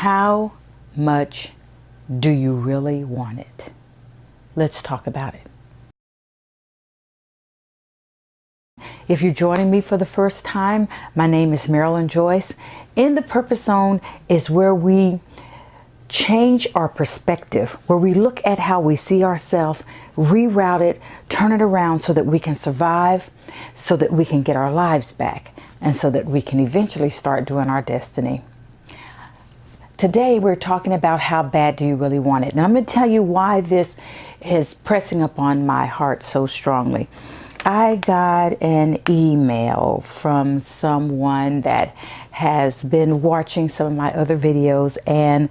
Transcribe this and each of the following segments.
How much do you really want it? Let's talk about it. If you're joining me for the first time, my name is Marilyn Joyce. In the Purpose Zone is where we change our perspective, where we look at how we see ourselves, reroute it, turn it around so that we can survive, so that we can get our lives back, and so that we can eventually start doing our destiny. Today, we're talking about how bad do you really want it? And I'm going to tell you why this is pressing upon my heart so strongly. I got an email from someone that has been watching some of my other videos, and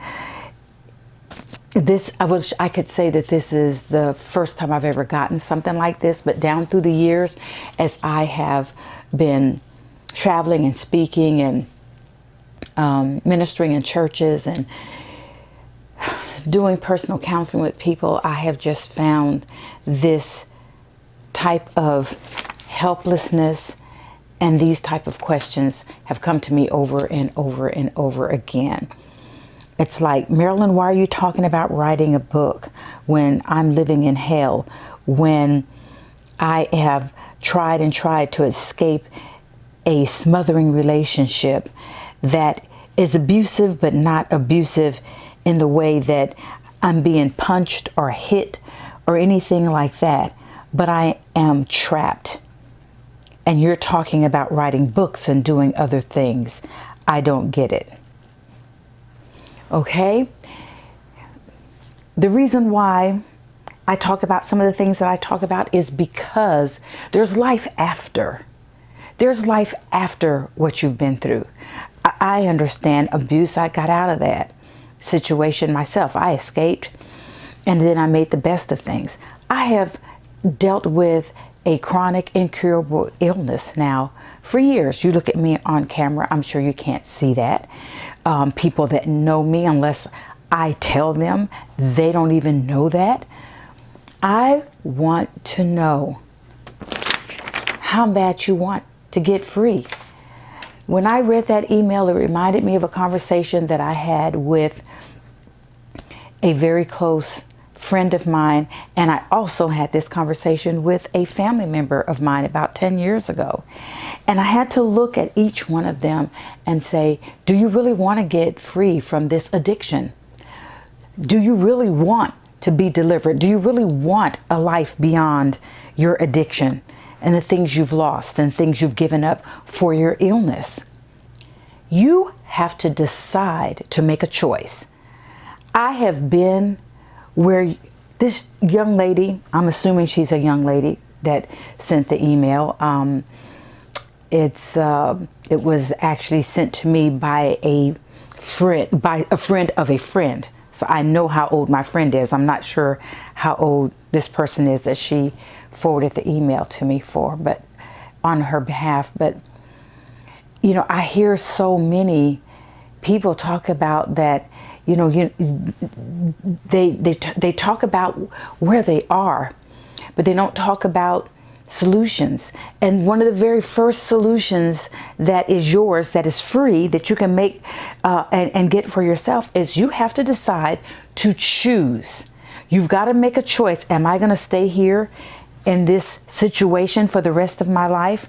I could say that this is the first time I've ever gotten something like this, but down through the years, as I have been traveling and speaking and ministering in churches and doing personal counseling with people, I have just found this type of helplessness and these type of questions have come to me over and over and over again. It's like, Marilyn, why are you talking about writing a book when I'm living in hell, when I have tried and tried to escape a smothering relationship that is abusive, but not abusive in the way that I'm being punched or hit or anything like that. But I am trapped. And you're talking about writing books and doing other things. I don't get it. Okay? The reason why I talk about some of the things that I talk about is because there's life after. There's life after what you've been through. I understand abuse. I got out of that situation myself. I escaped, and then I made the best of things. I have dealt with a chronic, incurable illness now for years. You look at me on camera, I'm sure you can't see that. People that know me, unless I tell them, they don't even know that. I want to know how bad you want to get free. When I read that email, it reminded me of a conversation that I had with a very close friend of mine, and I also had this conversation with a family member of mine about 10 years ago. And I had to look at each one of them and say, do you really want to get free from this addiction? Do you really want to be delivered? Do you really want a life beyond your addiction and the things you've lost and things you've given up for your illness? You have to decide to make a choice. I have been where this young lady, I'm assuming she's a young lady that sent the email. It was actually sent to me by a friend of a friend. So I know how old my friend is. I'm not sure how old this person is that she forwarded the email to me for, but on her behalf. But you know, I hear so many people talk about that. You know, they talk about where they are, but they don't talk about solutions. And one of the very first solutions that is yours, that is free, that you can make and get for yourself, is you have to decide to choose. You've got to make a choice. Am I going to stay here in this situation for the rest of my life?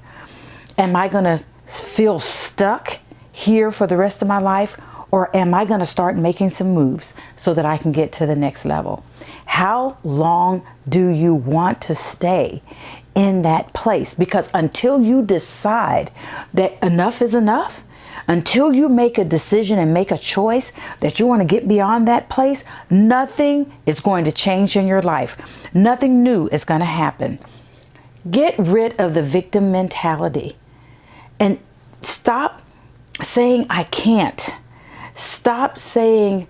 Am I going to feel stuck here for the rest of my life? Or am I going to start making some moves so that I can get to the next level? How long do you want to stay in that place? Because until you decide that enough is enough, until you make a decision and make a choice that you want to get beyond that place, nothing is going to change in your life. Nothing new is going to happen. Get rid of the victim mentality and stop saying, I can't. Stop saying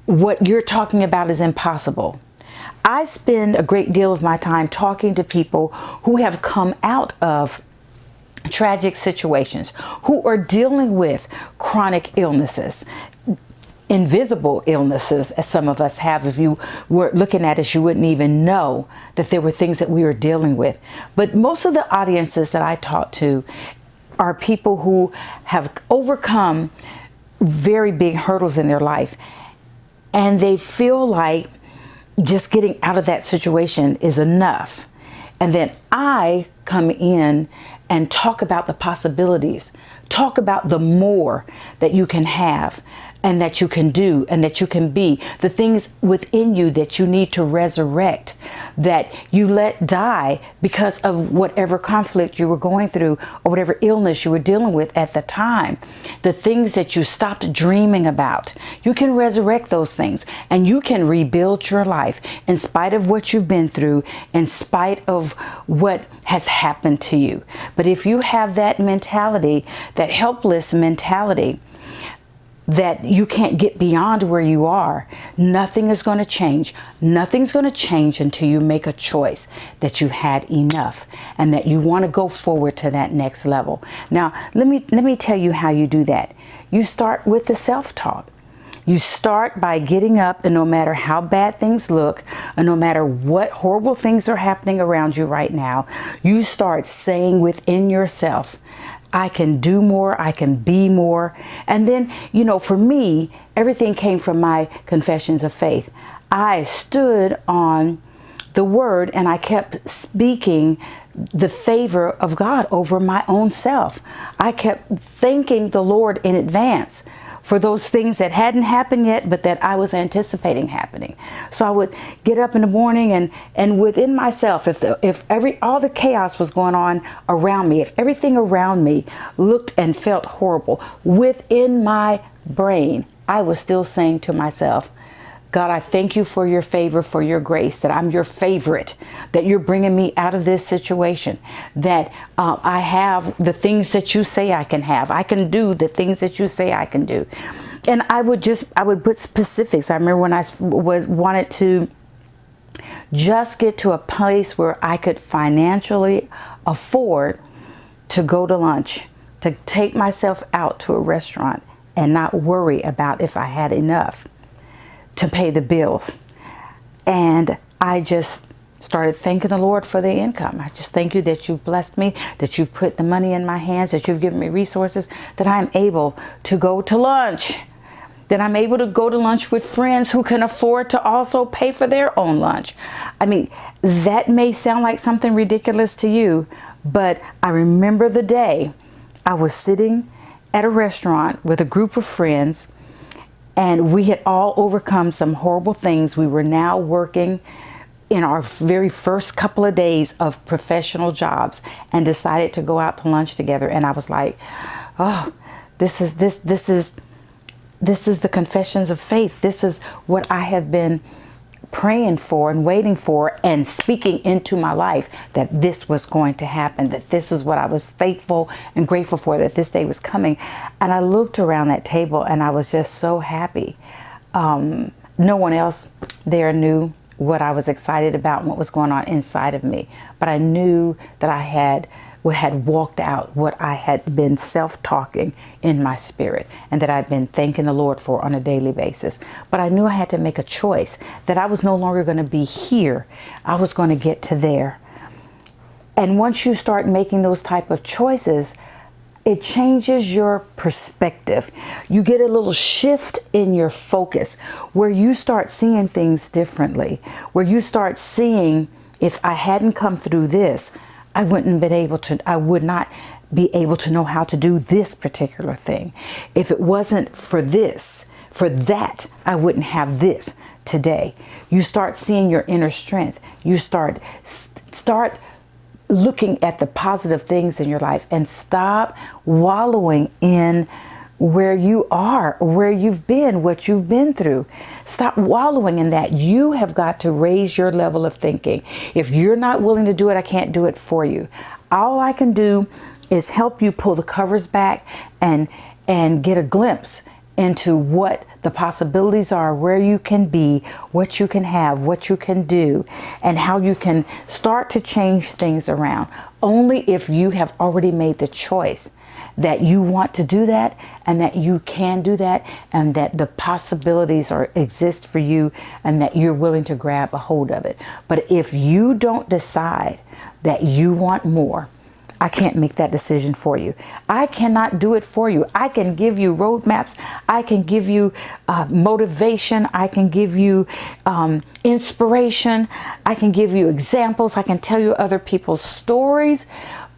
what you're talking about is impossible. I spend a great deal of my time talking to people who have come out of tragic situations, who are dealing with chronic illnesses, invisible illnesses, as some of us have. If you were looking at us, you wouldn't even know that there were things that we were dealing with. But most of the audiences that I talk to are people who have overcome very big hurdles in their life, and they feel like just getting out of that situation is enough. And then I come in and talk about the possibilities, talk about the more that you can have and that you can do and that you can be, the things within you that you need to resurrect, that you let die because of whatever conflict you were going through or whatever illness you were dealing with at the time, the things that you stopped dreaming about. You can resurrect those things and you can rebuild your life in spite of what you've been through, in spite of what has happened to you. But if you have that mentality, that helpless mentality, that you can't get beyond where you are, nothing is going to change. Nothing's going to change until you make a choice that you've had enough and that you want to go forward to that next level. Now, let me tell you how you do that. You start with the self-talk. You start by getting up, and no matter how bad things look, and no matter what horrible things are happening around you right now, you start saying within yourself, I can do more, I can be more. And then, you know, for me, everything came from my confessions of faith. I stood on the word and I kept speaking the favor of God over my own self. I kept thanking the Lord in advance for those things that hadn't happened yet, but that I was anticipating happening. So I would get up in the morning and within myself, if all the chaos was going on around me, if everything around me looked and felt horrible, within my brain, I was still saying to myself, God, I thank you for your favor, for your grace, that I'm your favorite, that you're bringing me out of this situation, that I have the things that you say I can have. I can do the things that you say I can do. And I would put specifics. I remember when I wanted to just get to a place where I could financially afford to go to lunch, to take myself out to a restaurant and not worry about if I had enough to pay the bills. And I just started thanking the Lord for the income. I just thank you that you've blessed me, that you've put the money in my hands, that you've given me resources, that I'm able to go to lunch, that I'm able to go to lunch with friends who can afford to also pay for their own lunch. I mean, that may sound like something ridiculous to you, but I remember the day I was sitting at a restaurant with a group of friends, and we had all overcome some horrible things. We were now working in our very first couple of days of professional jobs and decided to go out to lunch together. And I was like, oh, this is the confessions of faith. This is what I have been praying for and waiting for and speaking into my life, that this was going to happen, that this is what I was faithful and grateful for, that this day was coming. And I looked around that table and I was just so happy. No one else there knew what I was excited about and what was going on inside of me. But I knew that I had walked out what I had been self-talking in my spirit and that I'd been thanking the Lord for on a daily basis. But I knew I had to make a choice, that I was no longer going to be here. I was going to get to there. And once you start making those type of choices, it changes your perspective. You get a little shift in your focus where you start seeing things differently, where you start seeing, if I hadn't come through this, I would not be able to know how to do this particular thing. If it wasn't for that, I wouldn't have this today. You start seeing your inner strength. You start looking at the positive things in your life and stop wallowing in where you are, where you've been, what you've been through. Stop wallowing in that. You have got to raise your level of thinking. If you're not willing to do it, I can't do it for you. All I can do is help you pull the covers back and get a glimpse into what the possibilities are, where you can be, what you can have, what you can do, and how you can start to change things around. Only if you have already made the choice that you want to do that and that you can do that and that the possibilities exist for you and that you're willing to grab a hold of it. But if you don't decide that you want more, I can't make that decision for you. I cannot do it for you. I can give you roadmaps. I can give you motivation. I can give you inspiration. I can give you examples. I can tell you other people's stories.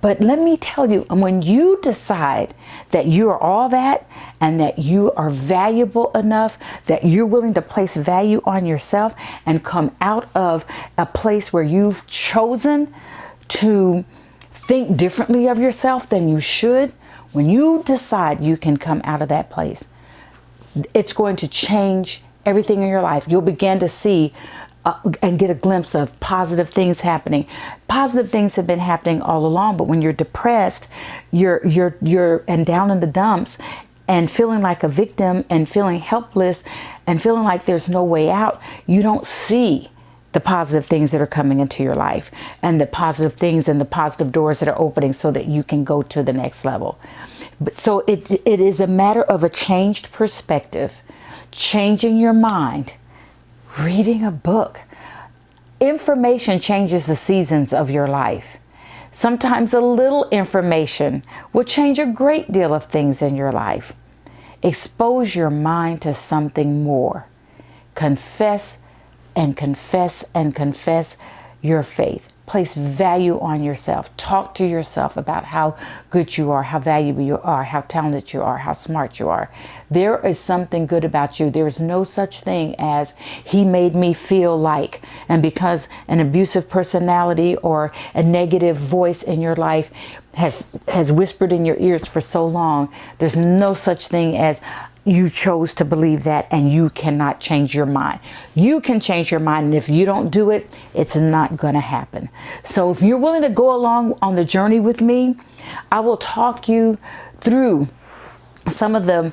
But let me tell you, when you decide that you are all that and that you are valuable enough, that you're willing to place value on yourself and come out of a place where you've chosen to think differently of yourself than you should, when you decide you can come out of that place, it's going to change everything in your life. You'll begin to see and get a glimpse of positive things happening. Positive things have been happening all along, but when you're depressed, you're and down in the dumps and feeling like a victim and feeling helpless and feeling like there's no way out, you don't see the positive things that are coming into your life and the positive things and the positive doors that are opening so that you can go to the next level. But so it is a matter of a changed perspective, changing your mind, reading a book. Information changes the seasons of your life. Sometimes a little information will change a great deal of things in your life. Expose your mind to something more. Confess and confess and confess your faith. Place value on yourself. Talk to yourself about how good you are, how valuable you are, how talented you are, how smart you are. There is something good about you. There is no such thing as he made me feel like. And because an abusive personality or a negative voice in your life has whispered in your ears for so long, there's no such thing as you chose to believe that and you cannot change your mind. You can change your mind, and if you don't do it, it's not going to happen. So if you're willing to go along on the journey with me, I will talk you through some of the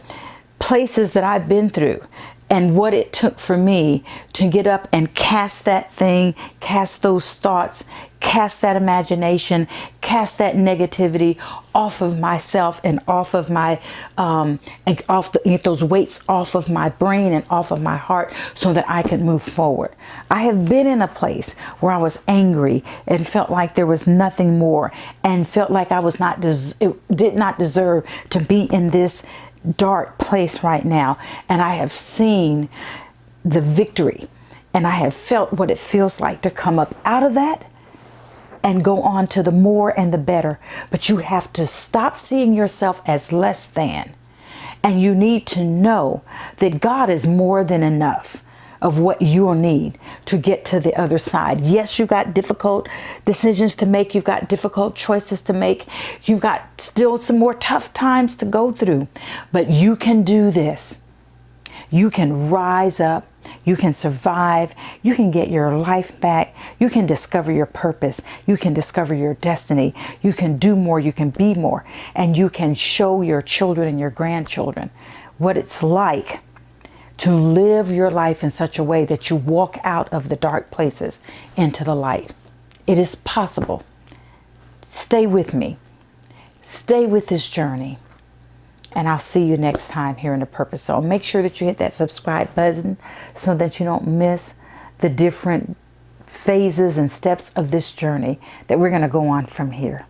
places that I've been through and what it took for me to get up and cast that thing, cast those thoughts, cast that imagination, cast that negativity off of myself and off of my, get those weights off of my brain and off of my heart so that I could move forward. I have been in a place where I was angry and felt like there was nothing more and felt like I was did not deserve to be in this dark place right now. And I have seen the victory and I have felt what it feels like to come up out of that and go on to the more and the better. But you have to stop seeing yourself as less than. And you need to know that God is more than enough of what you'll need to get to the other side. Yes, you've got difficult decisions to make. You've got difficult choices to make. You've got still some more tough times to go through. But you can do this. You can rise up. You can survive. You can get your life back. You can discover your purpose. You can discover your destiny. You can do more. You can be more. And you can show your children and your grandchildren what it's like to live your life in such a way that you walk out of the dark places into the light. It is possible. Stay with me. Stay with this journey. And I'll see you next time here in the Purpose Zone. Make sure that you hit that subscribe button so that you don't miss the different phases and steps of this journey that we're going to go on from here.